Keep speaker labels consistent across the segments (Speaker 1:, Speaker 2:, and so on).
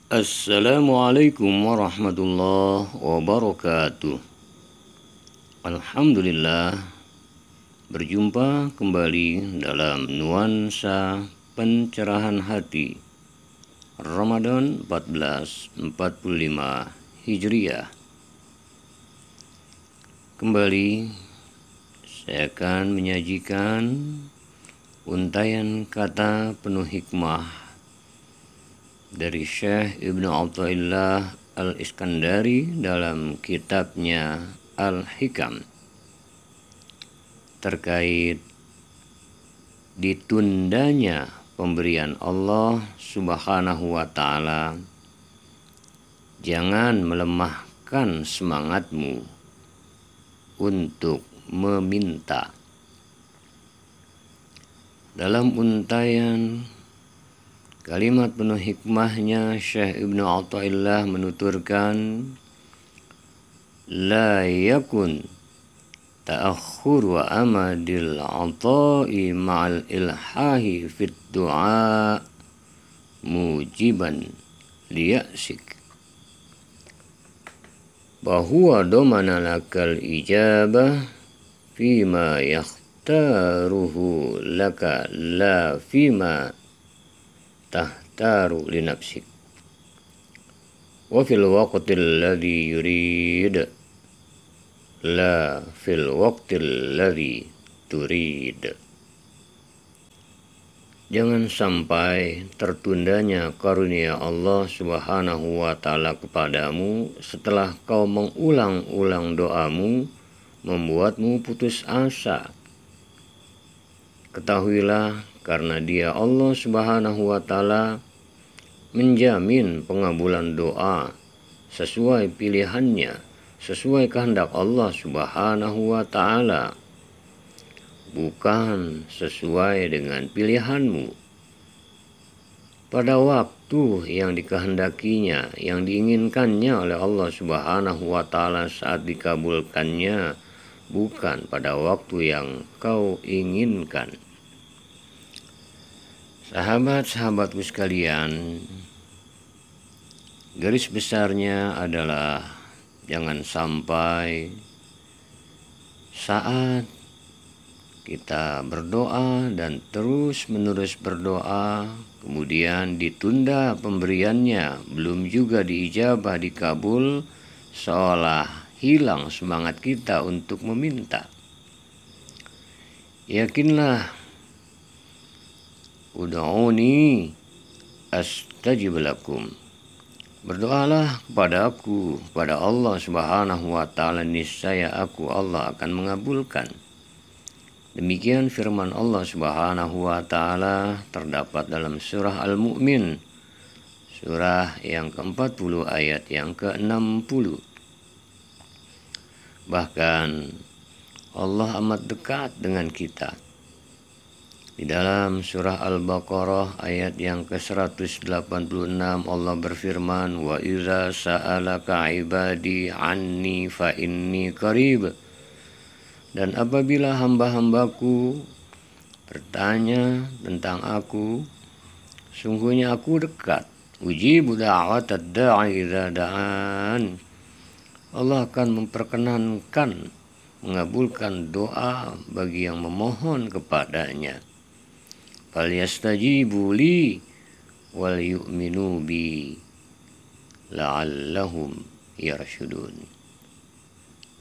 Speaker 1: Assalamualaikum warahmatullahi wabarakatuh. Alhamdulillah, berjumpa kembali dalam nuansa pencerahan hati Ramadan 1445 Hijriah. Kembali saya akan menyajikan untayan kata penuh hikmah dari Syekh Ibnu Athaillah Al-Iskandari dalam kitabnya Al-Hikam terkait ditundanya pemberian Allah Subhanahu wa Ta'ala. Jangan melemahkan semangatmu untuk meminta. Dalam untayan kalimat penuh hikmahnya, Syekh Ibnu Athaillah menuturkan, la yakun ta'akhur wa amadil ata'i ma'al ilhahi fit du'a mujiban liya'sik bahwa domana lakal ijabah fima yakhtaruhu laka la fima tahtaru li nafsik wa fil waqtil ladzi yurid la fil waqtil ladzi turid. Jangan sampai tertundanya karunia Allah Subhanahu wa Ta'ala kepadamu setelah kau mengulang-ulang doamu membuatmu putus asa. Ketahuilah, karena Dia Allah Subhanahu wa Ta'ala menjamin pengabulan doa sesuai pilihannya, sesuai kehendak Allah Subhanahu wa Ta'ala, bukan sesuai dengan pilihanmu. Pada waktu yang dikehendakinya, yang diinginkannya oleh Allah Subhanahu wa Ta'ala saat dikabulkannya, bukan pada waktu yang kau inginkan. Sahabat-sahabatku sekalian, garis besarnya adalah jangan sampai saat kita berdoa dan terus-menerus berdoa, kemudian ditunda pemberiannya, belum juga diijabah, dikabul, seolah hilang semangat kita untuk meminta. Yakinlah, ud'uni astajib lakum. Berdoalah kepada aku, kepada Allah Subhanahu wa Ta'ala, niscaya aku, Allah, akan mengabulkan. Demikian firman Allah Subhanahu wa Ta'ala terdapat dalam surah Al-Mu'min, surah yang ke-40 ayat yang ke-60. Bahkan Allah amat dekat dengan kita. Di dalam surah Al-Baqarah ayat yang ke-186 Allah berfirman, wa iza sa'alaka ibadi anni fa inni qarib. Dan apabila hamba-hambaku bertanya tentang aku, sungguhnya aku dekat. Ujibu da'watad da'i idza da'an. Allah akan memperkenankan, mengabulkan doa bagi yang memohon kepadanya. Falyastajibu li wal yu'minu bi la'allahum yarshudun.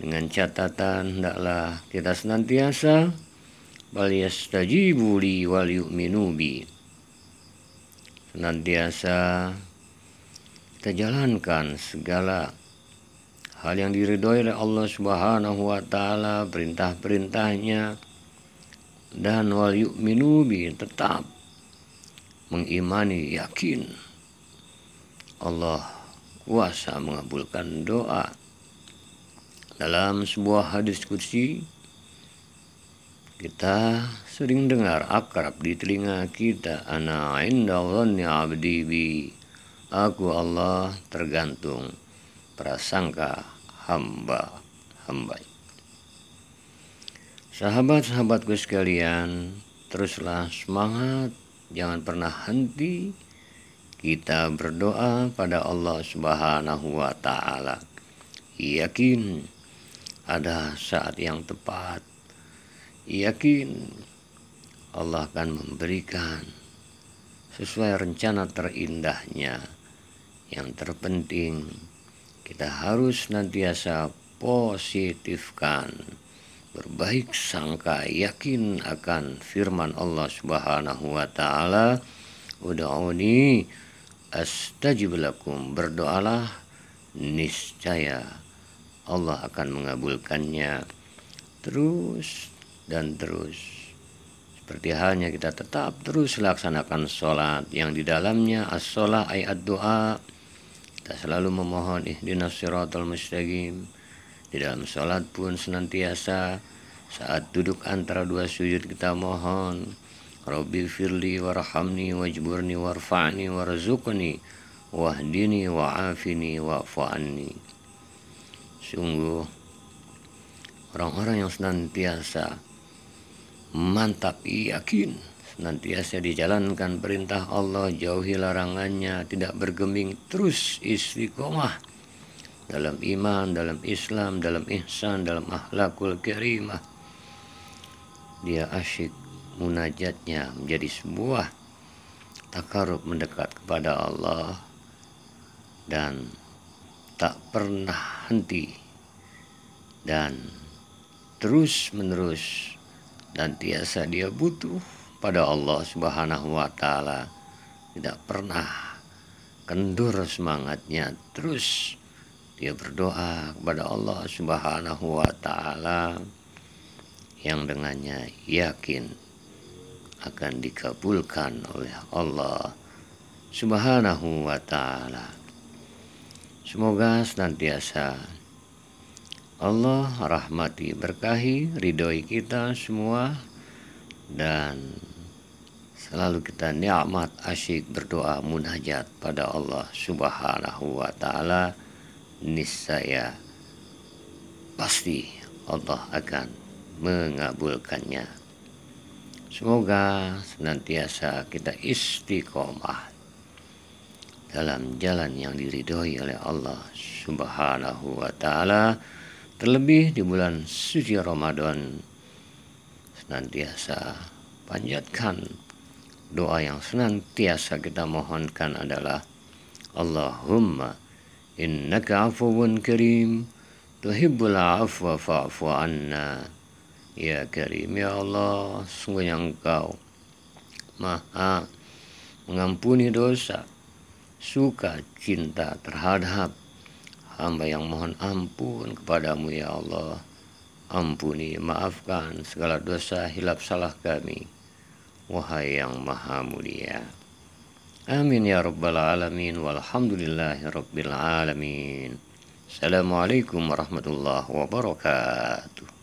Speaker 1: Dengan catatan, hendaklah kita senantiasa falyastajibu li wal yu'minu bi, senantiasa kita jalankan segala hal yang diridhoi oleh Allah Subhanahu wa Ta'ala, perintah-perintahnya, dan wal yu'minu bi, tetap mengimani, yakin Allah kuasa mengabulkan doa. Dalam sebuah hadis qudsi kita sering dengar, akrab di telinga kita, ana inda dhanni abdi bi, aku, Allah, tergantung prasangka hamba. Sahabat-sahabatku sekalian, teruslah semangat, jangan pernah henti kita berdoa pada Allah Subhanahu wa Ta'ala, yakin ada saat yang tepat, yakin Allah akan memberikan sesuai rencana terindahnya. Yang terpenting kita harus senantiasa positifkan, berbaik sangka, yakin akan firman Allah Subhanahu wa Ta'ala, ud'uni astajib lakum, berdoalah niscaya Allah akan mengabulkannya. Terus dan terus, seperti halnya kita tetap terus laksanakan sholat yang di dalamnya as-sholah ayat doa. Kita selalu memohon ihdinas siratal mustaqim. Di dalam sholat pun senantiasa saat duduk antara dua sujud kita mohon, Rabbi firli warhamni wajburni warfa'ni warzuqni wahdini wa'afini wa'fu anni. Sungguh orang-orang yang senantiasa mantap yakin, senantiasa dijalankan perintah Allah, jauhi larangannya, tidak bergeming, terus istiqomah dalam iman, dalam Islam, dalam ihsan, dalam akhlakul karimah. Dia asyik munajatnya menjadi sebuah takarub mendekat kepada Allah dan tak pernah henti dan terus menerus, dan tiasa dia butuh pada Allah Subhanahu wa Ta'ala, tidak pernah kendur semangatnya, terus dia berdoa kepada Allah Subhanahu wa Ta'ala yang dengannya yakin akan dikabulkan oleh Allah Subhanahu wa Ta'ala. Semoga senantiasa Allah rahmati, berkahi, ridhoi kita semua, dan selalu kita nikmat asyik berdoa munajat pada Allah Subhanahu wa Ta'ala. Niscaya pasti Allah akan mengabulkannya. Semoga senantiasa kita istiqomah dalam jalan yang diridhoi oleh Allah Subhanahu wa Ta'ala, terlebih di bulan suci Ramadan. Senantiasa panjatkan doa yang senantiasa kita mohonkan adalah Allahumma innaka afuwun karim tuhibbul afwa fa'fu anna. Ya Karim, ya Allah, sungguhnya Engkau Maha mengampuni dosa, suka cinta terhadap hamba yang mohon ampun kepadamu, ya Allah. Ampuni, maafkan segala dosa hilap salah kami, wahai yang maha mulia. Amin ya rabbal alamin, walhamdulillahi rabbil alamin. Assalamualaikum warahmatullahi wabarakatuh.